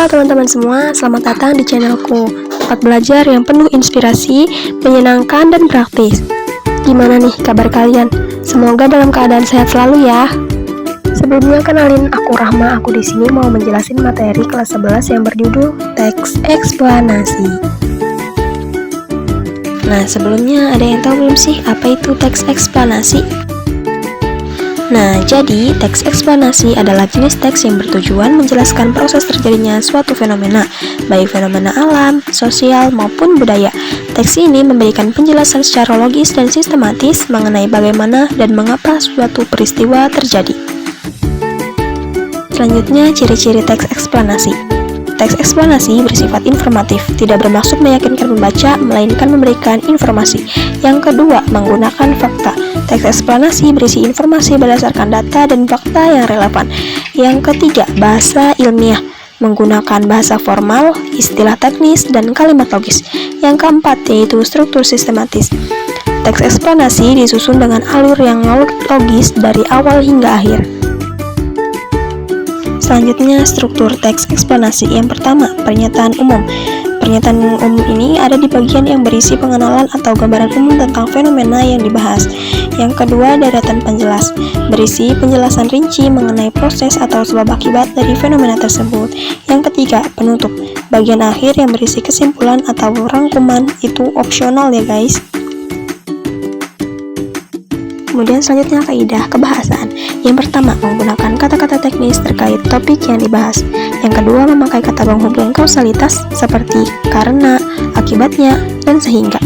Halo teman-teman semua, selamat datang di channelku. Tempat belajar yang penuh inspirasi, menyenangkan dan praktis. Gimana nih kabar kalian? Semoga dalam keadaan sehat selalu ya. Sebelumnya kenalin, aku Rahma. Aku di sini mau menjelasin materi kelas 11 yang berjudul teks eksplanasi. Nah, sebelumnya ada yang tahu belum sih apa itu teks eksplanasi? Nah, jadi teks eksplanasi adalah jenis teks yang bertujuan menjelaskan proses terjadinya suatu fenomena, baik fenomena alam, sosial, maupun budaya. Teks ini memberikan penjelasan secara logis dan sistematis mengenai bagaimana dan mengapa suatu peristiwa terjadi. Selanjutnya, ciri-ciri teks eksplanasi. Teks eksplanasi bersifat informatif, tidak bermaksud meyakinkan pembaca, melainkan memberikan informasi. Yang kedua, menggunakan fakta. Teks eksplanasi berisi informasi berdasarkan data dan fakta yang relevan. Yang ketiga, bahasa ilmiah, menggunakan bahasa formal, istilah teknis, dan kalimat logis. Yang keempat, yaitu struktur sistematis. Teks eksplanasi disusun dengan alur yang logis dari awal hingga akhir. Selanjutnya, struktur teks eksplanasi. Yang pertama, pernyataan umum. Pernyataan umum ini ada di bagian yang berisi pengenalan atau gambaran umum tentang fenomena yang dibahas. Yang kedua, deretan penjelas, berisi penjelasan rinci mengenai proses atau sebab akibat dari fenomena tersebut. Yang ketiga, penutup, bagian akhir yang berisi kesimpulan atau rangkuman. Itu opsional ya guys. Kemudian selanjutnya kaidah kebahasaan. Yang pertama, menggunakan kata-kata teknis terkait topik yang dibahas. Yang kedua, memakai kata penghubung kausalitas seperti karena, akibatnya, dan sehingga.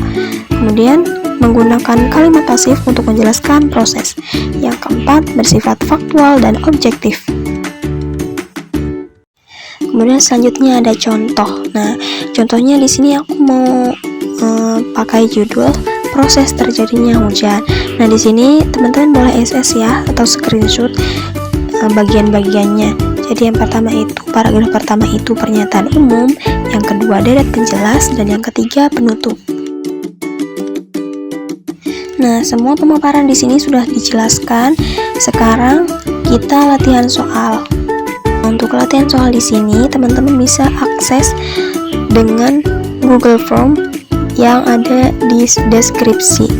Kemudian, menggunakan kalimat pasif untuk menjelaskan proses. Yang keempat, bersifat faktual dan objektif. Kemudian selanjutnya ada contoh. Nah, contohnya di sini aku mau pakai judul proses terjadinya hujan. Nah, di sini teman-teman boleh SS ya atau screenshot bagian-bagiannya. Jadi yang pertama itu paragraf pertama itu pernyataan umum, yang kedua deret penjelas, dan yang ketiga penutup. Nah, semua pemaparan di sini sudah dijelaskan. Sekarang kita latihan soal. Untuk latihan soal di sini teman-teman bisa akses dengan Google Form yang ada di deskripsi.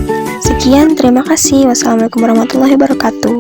Sekian, terima kasih. Wassalamualaikum warahmatullahi wabarakatuh.